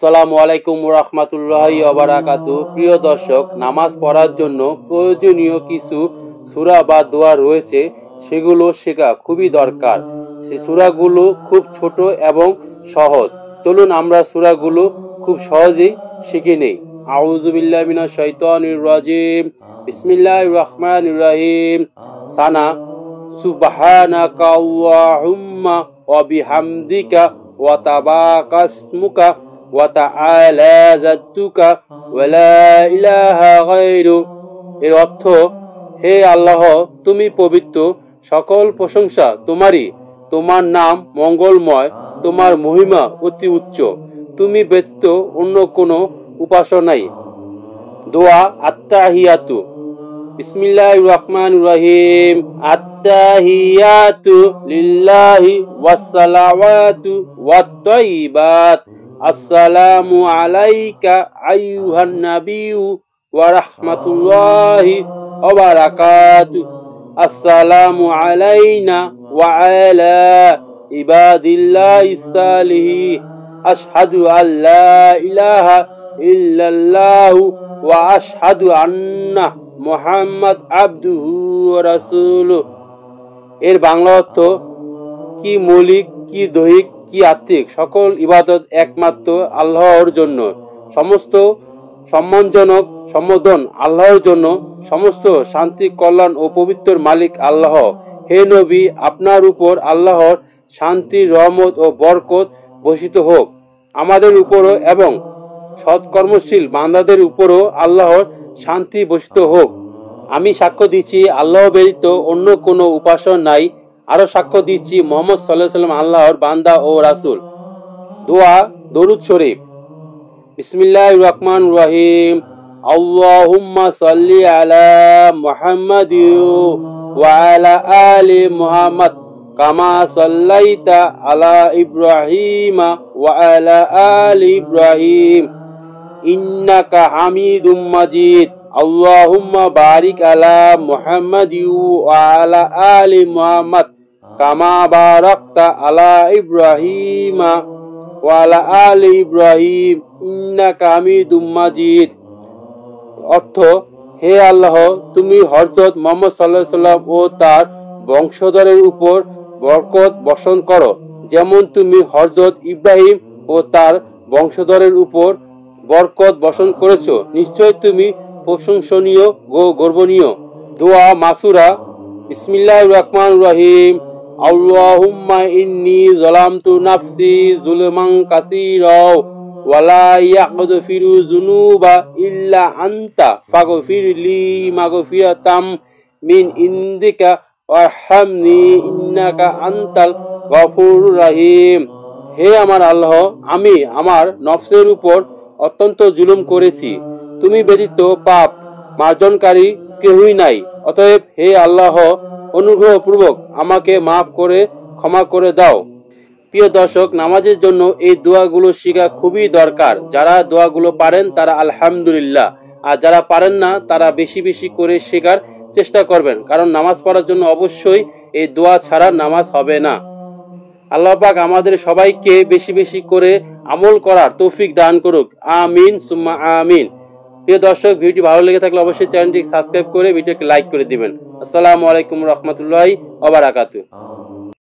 আসসালামু আলাইকুম রাহমাতুল্লাহি ওয়া বারাকাতুহু। প্রিয় দর্শক, নামাজ পড়ার জন্য প্রয়োজনীয় কিছু সূরা বা দোয়া রয়েছে, সেগুলো শেখা খুবই দরকার। সেই সূরাগুলো খুব ছোট এবং সহজ। চলুন আমরা সূরাগুলো খুব সহজেই শিখে নেই। আউযু বিল্লাহি মিনাশ শাইতানির রাজিম। বিসমিল্লাহির রহমানির রহিম। সানা সুবহানাকা আল্লাহুম্মা ওয়া বিহামদিকা ওয়া তাবারাকাসমুকা ওয়া তাআলা জাদ্দুকা ওয়া লা ইলাহা গায়রু। এর অর্থ, হে আল্লাহ, তুমি পবিত্র, সকল প্রশংসা তোমারই, তোমার নাম মঙ্গলময়, তোমার মহিমা অতি উচ্চ, তুমি ব্যতীত অন্য কোনো উপাস্য নাই। দোয়া আত্তাহিয়াতু। বিসমিল্লাহির রহমানির রহিম। আত্তাহিয়াতু লিল্লাহি ওয়াস সালাওয়াতু ওয়াত তাইয়্যিবাত। আসসালামু আলাইকা আইয়ুহান নাবিয়্যু ওয়া রাহমাতুল্লাহি ওয়া বারাকাতুহু। আসসালামু আলাইনা ওয়া আলা ইবাদিল্লাহিস সালিহিন। আশহাদু আল্লা ইলাহা ইল্লাল্লাহু ওয়া আশহাদু আন্না মুহাম্মাদ আবদুহু ওয়া রাসূলুহু। এর বাংলা অর্থ, কি মৌলিক, কি দৈহিক, কি আত্মিক, সকল ইবাদত একমাত্র আল্লাহর জন্য। সমস্ত সম্মানজনক সম্বোধন আল্লাহর জন্য। সমস্ত শান্তি, কল্যাণ ও পবিত্র মালিক আল্লাহ। হে নবী, আপনার উপর আল্লাহর শান্তি, রহমত ও বরকত বর্ষিত হোক। আমাদের উপরও এবং সৎকর্মশীল বান্দাদের উপরও আল্লাহর শান্তি বর্ষিত হোক। আমি সাক্ষ্য দিচ্ছি আল্লাহ ব্যতীত অন্য কোনো উপাস্য নাই। আরো সাক্ষ্য দিচ্ছি মুহাম্মদ সাল্লাল্লাহু আলাইহি ওয়াসাল্লাম আল্লাহর বান্দা ও রাসূল। দোয়া দরুদ শরীফ। বিসমিল্লাহির রহমানির রহিম। আল্লাহুম্মা সাল্লি আলা মুহাম্মাদিন ওয়া আলা আলি মুহাম্মাদ কামা সাল্লাইতা আলা ইব্রাহিমা ওয়া আলা আলি ইব্রাহিম ইন্নাকা হামিদুম মাজিদ। আল্লাহুম্মা বারিক আলা মুহাম্মাদিন ওয়া আলা আলি মুহাম্মাদ কামা বারাকতা আলা ইব্রাহিমা ওয়া আলা আলি ইব্রাহিম ইন্নাকা হামিদুম মাজিদ। অর্থ, হে আল্লাহ, তুমি হযরত মুহাম্মদ সাল্লাল্লাহু আলাইহি ওয়াসাল্লাম ও তার বংশধরের উপর বরকত বর্ষণ করো, যেমন তুমি হযরত ইব্রাহিম ও তার বংশধরের উপর বরকত বর্ষণ করেছো। নিশ্চয় তুমি প্রশংসনীয় ও গর্বনীয়। দোয়া মাসুরা। বিসমিল্লাহির রহমানির রহিম। আল্লাহুম্মা ইন্নী যালামতু নাফসি যুলমান কাসীরা ওয়া লা ইয়াগফিরু যুনুবা ইল্লা আনতা ফাগফিরলি মাগফিরাতাম মিন ইনদিকা ওয়ারহামনি ইন্নাকা আনতাল গফুরুর রহিম। হে আমার আল্লাহ, আমি আমার নফসের উপর অত্যন্ত জুলুম করেছি, তুমি ব্যতীত পাপ মার্জনকারী কেউই নাই। অতএব হে আল্লাহ, অনুগ্রহপূর্বক আমাকে মাফ করে ক্ষমা করে দাও। প্রিয় দর্শক, নামাজের জন্য এই দোয়াগুলো শেখা খুবই দরকার। যারা দোয়াগুলো পারেন তারা আলহামদুলিল্লাহ, আর যারা পারেন না তারা বেশি বেশি করে শেখার চেষ্টা করবেন, কারণ নামাজ পড়ার জন্য অবশ্যই এই দোয়া ছাড়া নামাজ হবে না। আল্লাহ পাক আমাদের সবাইকে বেশি বেশি করে আমল করার তৌফিক দান করুক। আমিন সুম্মা আমিন। প্রিয় দর্শক, ভিডিওটি ভালো লেগে থাকলে অবশ্যই চ্যানেলটি সাবস্ক্রাইব করে ভিডিওকে লাইক করে দিবেন। আসসালামু আলাইকুম রহমতুল্লাহি ওয়া বারাকাতুহু।